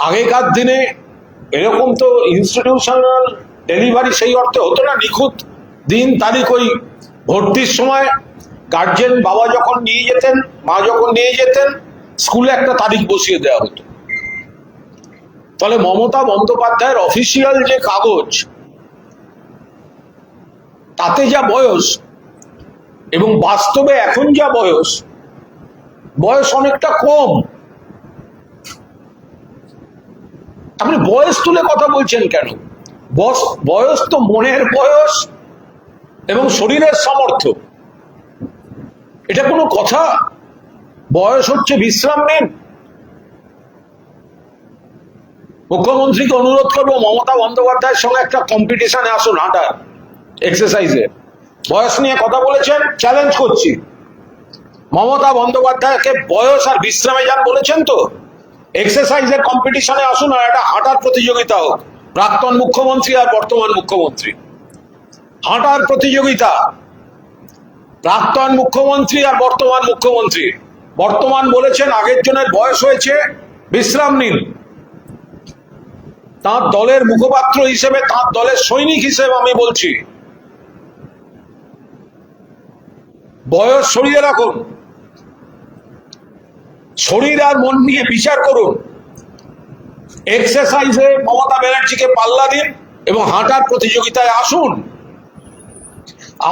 আগেকার দিনে এরকম তো ইনস্টিটিউশনাল ডেলিভারি সেই অর্থে হতো না, নিখুঁত দিন তারিখ ওই ভর্তির সময় গার্জেন বাবা যখন নিয়ে যেতেন, মা যখন নিয়ে যেতেন, স্কুলে একটা তারিখ বসিয়ে দেওয়া হতো। তাহলে মমতা বন্দ্যোপাধ্যায়ের অফিসিয়াল যে কাগজ, তাতে যা বয়স এবং বাস্তবে এখন যা বয়স, বয়স অনেকটা কম। আপনি বয়স তুলে কথা বলছেন কেন? বয়স তো মনের বয়স এবং শরীরের সামর্থ্য, এটা কোনো কথা? বয়স হচ্ছে বিশ্রাম নিন। মুখ্যমন্ত্রীকে অনুরোধ করবো মমতা বন্দ্যোপাধ্যায়ের সঙ্গে একটা কম্পিটিশনে আসুন, হাঁটা এক্সারসাইজে। বয়স নিয়ে কথা বলেছেন, চ্যালেঞ্জ করছি। মমতা বন্দ্যোপাধ্যায়কে বয়স আর বিশ্রামে যান বলেছেন তো, এক্সারসাইজের কম্পিটিশনে আসুন, আর একটা হাঁটার প্রতিযোগিতা হোক। প্রাক্তন মুখ্যমন্ত্রী আর বর্তমান মুখ্যমন্ত্রী, হাঁটার প্রতিযোগিতা। প্রাক্তন মুখ্যমন্ত্রী আর বর্তমান মুখ্যমন্ত্রী। বর্তমান বলেছেন আগের জনের বয়স হয়েছে, বিশ্রাম নিন। তার দলের মুখপাত্র হিসেবে, তার দলের সৈনিক হিসেবে আমি বলছি, বয়স সরিয়ে রাখুন, শরীর আর মন নিয়ে বিচার করুন। এক্সারসাইজে মমতা ব্যানার্জিকে পাল্লা দিন এবং হাঁটার প্রতিযোগিতায় আসুন।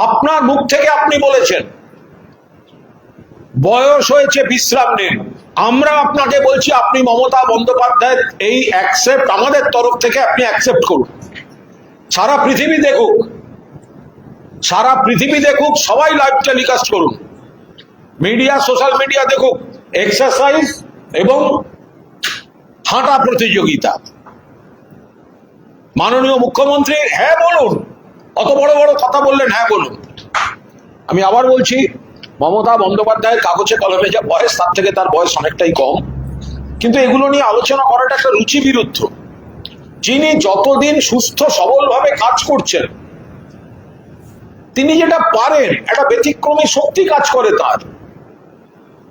আপনার মুখ থেকে আপনি বলেছেন বয়স হয়েছে, বিশ্রাম নিন। আমরা আপনাকে বলছি, আপনি মমতা বন্দ্যোপাধ্যায়ের এই অ্যাকসেপ্ট আমাদের তরফ থেকে আপনি অ্যাকসেপ্ট করুন। সারা পৃথিবী দেখুক, সারা পৃথিবী দেখুক, সবাই লাইভ টেলিকাস্ট করুন, মিডিয়া, সোশ্যাল মিডিয়া দেখুক এক্সারসাইজ এবং হাঁটা প্রতিযোগিতা। মাননীয় মুখ্যমন্ত্রী হ্যাঁ বলুন, অত বড় বড় কথা বললেন, হ্যাঁ বলুন। আমি আবার বলছি, মমতা বন্দ্যোপাধ্যায়ের কাগজে কলমে যা বয়স, তার থেকে তার বয়স অনেকটাই কম। কিন্তু এগুলো নিয়ে আলোচনা করাটা একটা রুচি বিরুদ্ধ। যিনি যতদিন সুস্থ সবলভাবে কাজ করছেন, তিনি যেটা পারেন, একটা ব্যতিক্রমী শক্তি কাজ করে তার,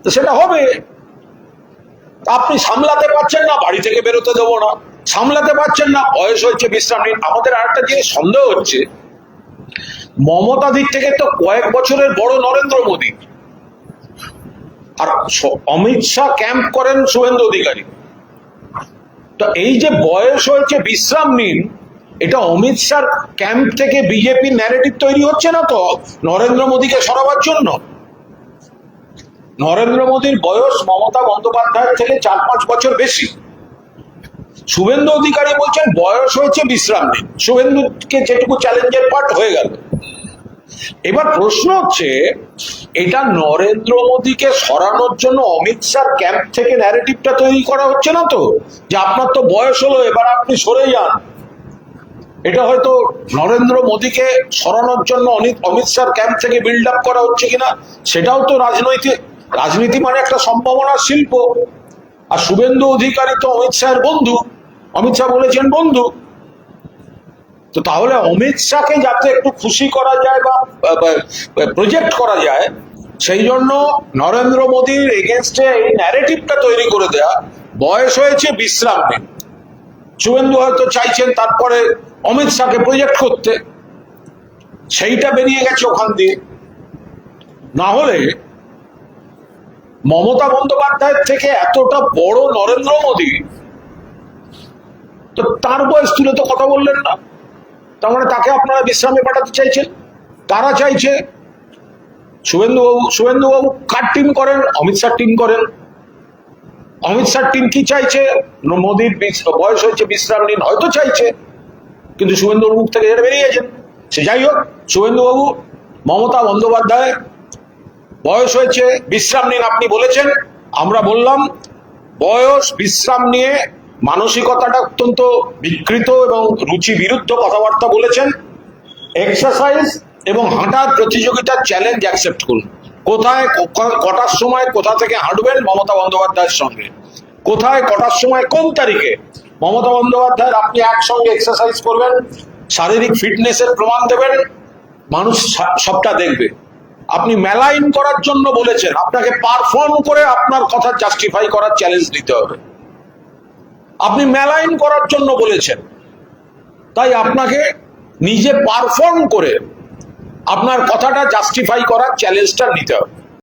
তো সেটা হবে। আপনি সামলাতে পারছেন না, বাড়ি থেকে বেরোতে দেবো না। সামলাতে পারছেন না, বয়স হয়েছে, বিশ্রাম নিন। আমাদের আর একটা জিনিস সন্দেহ হচ্ছে, মমতা দিক থেকে তো কয়েক বছরের বড় নরেন্দ্র মোদী, আর অমিত শাহ ক্যাম্প করেন শুভেন্দু অধিকারী। তো এই যে বয়স হয়েছে, বিশ্রাম নিন, এটা অমিত শাহ ক্যাম্প থেকে বিজেপি ন্যারেটিভ তৈরি হচ্ছে না তো নরেন্দ্র মোদীকে সরাবার জন্য? নরেন্দ্র মোদীর বয়স মমতা বন্দ্যোপাধ্যায়ের থেকে 4-5 বছর বেশি। শুভেন্দু অধিকারী বলছেন বয়স হয়েছে, বিশ্রাম নিন। শুভেন্দুকে যেটুকু চ্যালেঞ্জের পার্ট হয়ে গেল। এবার প্রশ্ন হচ্ছে, এটা নরেন্দ্র মোদীকে সরানোর জন্য অমিত শাহ ক্যাম্প থেকে ন্যারেটিভটা তৈরি করা হচ্ছে না তো, যে আপনার তো বয়স হলো, এবার আপনি সরে যান। এটা হয়তো নরেন্দ্র মোদীকে সরানোর জন্য অমিত শাহ ক্যাম্প থেকে বিল্ড আপ করা হচ্ছে কিনা, সেটাও তো রাজনীতি মানে একটা সম্ভাবনার শিল্প। আর শুভেন্দু অধিকারী তো অমিত শাহের বন্ধু, অমিত শাহ বলেছেন বন্ধু। তো তাহলে অমিত শাহকে যাতে একটু খুশি করা যায় বা প্রজেক্ট করা যায়, সেই জন্য নরেন্দ্র মোদীর এগেনস্টে এই ন্যারেটিভটা তৈরি করে দেয়া, বয়স হয়েছে, বিশ্রাম নিন। শুভেন্দু হয়তো চাইছেন তারপরে অমিত শাহকে প্রজেক্ট করতে, সেইটা বেরিয়ে গেছে ওখান দিয়ে। না হলে মমতা বন্দ্যোপাধ্যায়ের থেকে এতটা বড় নরেন্দ্র মোদী, তো তার বয়স তুলে তো কথা বললেন না। তার মানে তাকে আপনারা বিশ্রামে পাঠাতে চাইছেন। কারা চাইছে? শুভেন্দুবাবু কার টিম করেন? অমিত শাহ টিম করেন। অমিত শাহ টিম কি চাইছে? মোদীর বয়স হয়েছে, বিশ্রাম নিন হয়তো চাইছে, কিন্তু শুভেন্দুর মুখ থেকে এটা বেরিয়ে গেছেন। সে যাই হোক, শুভেন্দুবাবু, মমতা বন্দ্যোপাধ্যায় বয়স হয়েছে, বিশ্রাম নিন আপনি বলেছেন। আমরা বললাম বয়স, বিশ্রাম নিয়ে মানসিকতাটা অত্যন্ত বিকৃত এবং রুচি বিরুদ্ধ কথাবার্তা বলেছেন। এক্সারসাইজ এবং হাঁটার প্রতিযোগিতার চ্যালেঞ্জ অ্যাকসেপ্ট করুন। কোথায়, কটার সময়, কোথা থেকে হাঁটবেন মমতা বন্দ্যোপাধ্যায়ের সঙ্গে, কোথায়, কটার সময়, কোন তারিখে মমতা বন্দ্যোপাধ্যায়ের আপনি একসঙ্গে এক্সারসাইজ করবেন, শারীরিক ফিটনেসের প্রমাণ দেবেন, মানুষ সবটা দেখবে। আপনি মেলাইন করার জন্য বলেছেন, আপনাকে পারফর্ম করে আপনার কথা জাস্টিফাই করার চ্যালেঞ্জ দিতে হবে। আপনি মেলাইন করার জন্য বলেছেন, তাই আপনাকে নিজে পারফর্ম করে আপনার কথাটা জাস্টিফাই করার চ্যালেঞ্জটা নিতে হবে।